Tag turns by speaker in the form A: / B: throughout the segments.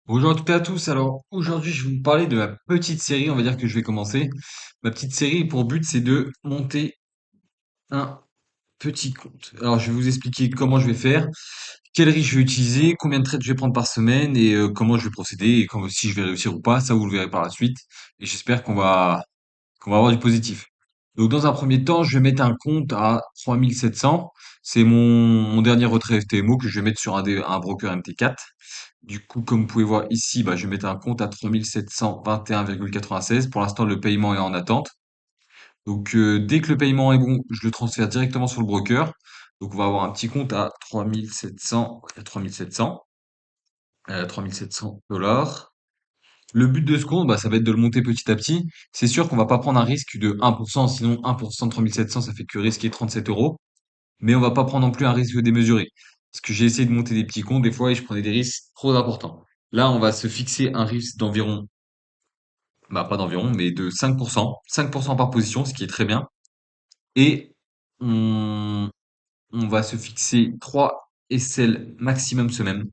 A: Bonjour à toutes et à tous. Alors aujourd'hui, je vais vous parler de ma petite série, on va dire que je vais commencer. Ma petite série, pour but, c'est de monter un petit compte. Alors je vais vous expliquer comment je vais faire, quel risque je vais utiliser, combien de trades je vais prendre par semaine et comment je vais procéder et si je vais réussir ou pas. Ça, vous le verrez par la suite. Et j'espère qu'on va avoir du positif. Donc dans un premier temps, je vais mettre un compte à 3700. C'est mon dernier retrait FTMO que je vais mettre sur un broker MT4. Du coup, comme vous pouvez voir ici, bah, je vais mettre un compte à 3721,96. Pour l'instant, le paiement est en attente. Donc dès que le paiement est bon, je le transfère directement sur le broker. Donc on va avoir un petit compte à 3700, 3700, 3700 dollars. Le but de ce compte, bah, ça va être de le monter petit à petit. C'est sûr qu'on va pas prendre un risque de 1%, sinon 1% de 3700, ça fait que risquer 37 euros. Mais on va pas prendre non plus un risque démesuré. Parce que j'ai essayé de monter des petits comptes des fois et je prenais des risques trop importants. Là, on va se fixer un risque d'environ, bah pas d'environ, mais de 5%, 5% par position, ce qui est très bien. Et on, on va se fixer 3 SL maximum de semaine,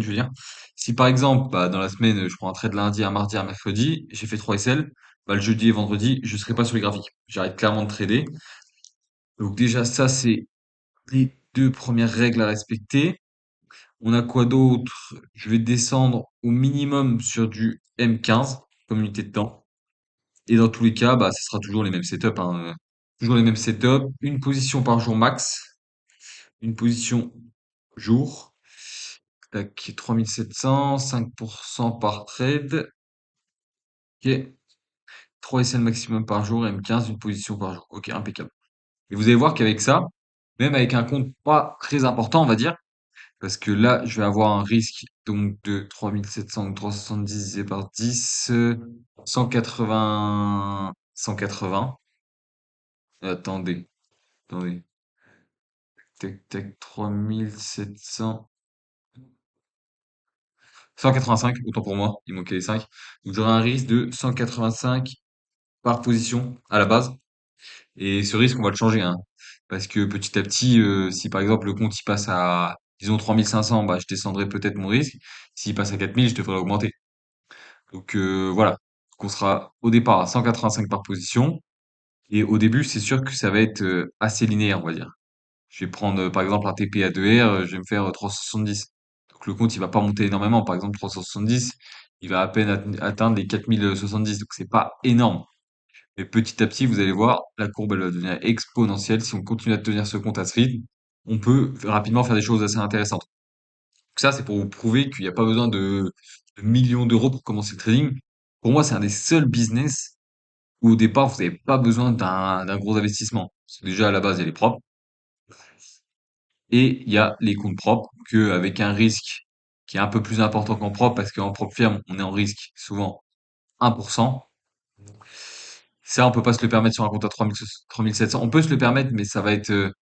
A: je veux dire. Si par exemple, bah, dans la semaine, je prends un trade lundi, un mardi, un mercredi, j'ai fait 3 SL, bah, le jeudi et vendredi, je serai pas sur les graphiques. J'arrête clairement de trader. Donc déjà, ça, c'est les deux premières règles à respecter. On a quoi d'autre? Je vais descendre au minimum sur du M15 comme unité de temps. Et dans tous les cas, bah, ce sera toujours les mêmes setups, hein. Toujours les mêmes setups. Une position par jour max. Une position jour. Tac, 3700, 5% par trade. Ok. 3 SL maximum par jour, M15, une position par jour. Ok, impeccable. Et vous allez voir qu'avec ça, même avec un compte pas très important, on va dire, parce que là, je vais avoir un risque donc de 3700 ou 370 divisé par 10, 180, 180. Attendez, attendez. Tac, tac, 3700. 185, autant pour moi, il manquait les 5. Donc j'aurai un risque de 185 par position à la base. Et ce risque, on va le changer, hein. Parce que petit à petit, si par exemple le compte il passe à, disons 3500, bah je descendrai peut-être mon risque. S'il passe à 4000, je devrais l'augmenter. Donc voilà, qu'on sera au départ à 185 par position. Et au début, c'est sûr que ça va être assez linéaire, on va dire. Je vais prendre par exemple un TP à 2R, je vais me faire 370. Donc le compte, il va pas monter énormément. Par exemple, 370, il va à peine atteindre les 4070. Donc c'est pas énorme. Mais petit à petit, vous allez voir, la courbe, elle va devenir exponentielle. Si on continue à tenir ce compte à ce rythme, on peut rapidement faire des choses assez intéressantes. Donc ça, c'est pour vous prouver qu'il n'y a pas besoin de millions d'euros pour commencer le trading. Pour moi, c'est un des seuls business où au départ, vous n'avez pas besoin d'un gros investissement. Parce que déjà, à la base, il y a les propres et il y a les comptes propres que, avec un risque qui est un peu plus important qu'en propre, parce qu'en propre firme, on est en risque souvent 1%. Ça, on peut pas se le permettre sur un compte à 3700. On peut se le permettre, mais ça va être,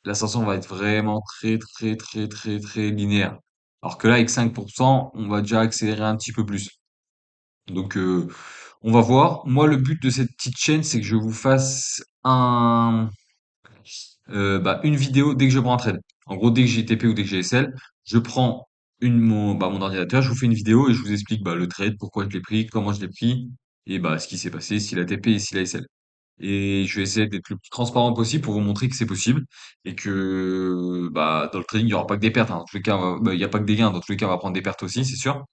A: l'ascension va être vraiment très, très, très, très, très linéaire. Alors que là, avec 5%, on va déjà accélérer un petit peu plus. Donc, on va voir. Moi, le but de cette petite chaîne, c'est que je vous fasse bah, une vidéo dès que je prends un trade. En gros, dès que j'ai TP ou dès que j'ai SL, je prends mon ordinateur, je vous fais une vidéo et je vous explique bah, le trade, pourquoi je l'ai pris, comment je l'ai pris, et bah, ce qui s'est passé, s'il a TP et s'il a SL. Et je vais essayer d'être le plus transparent possible pour vous montrer que c'est possible et que bah, dans le trading, il n'y aura pas que des pertes, hein. Dans tous les cas, bah, il n'y a pas que des gains. Dans tous les cas, on va prendre des pertes aussi, c'est sûr.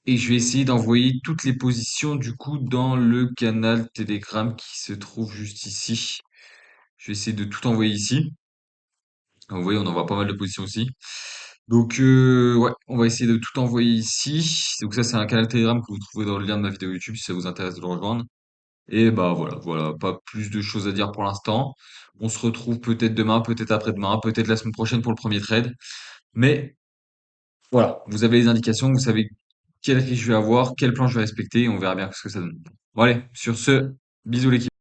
A: Et je vais essayer d'envoyer toutes les positions du coup dans le canal Telegram qui se trouve juste ici. Je vais essayer de tout envoyer ici. Vous voyez, on envoie pas mal de positions aussi. Donc ouais, on va essayer de tout envoyer ici. Donc ça, c'est un canal Telegram que vous trouvez dans le lien de ma vidéo YouTube si ça vous intéresse de le rejoindre. Et bah voilà, pas plus de choses à dire pour l'instant. On se retrouve peut-être demain, peut-être après-demain, peut-être la semaine prochaine pour le premier trade. Mais voilà, vous avez les indications, vous savez quel risque je vais avoir, quel plan je vais respecter, et on verra bien ce que ça donne. Bon allez, sur ce, bisous l'équipe.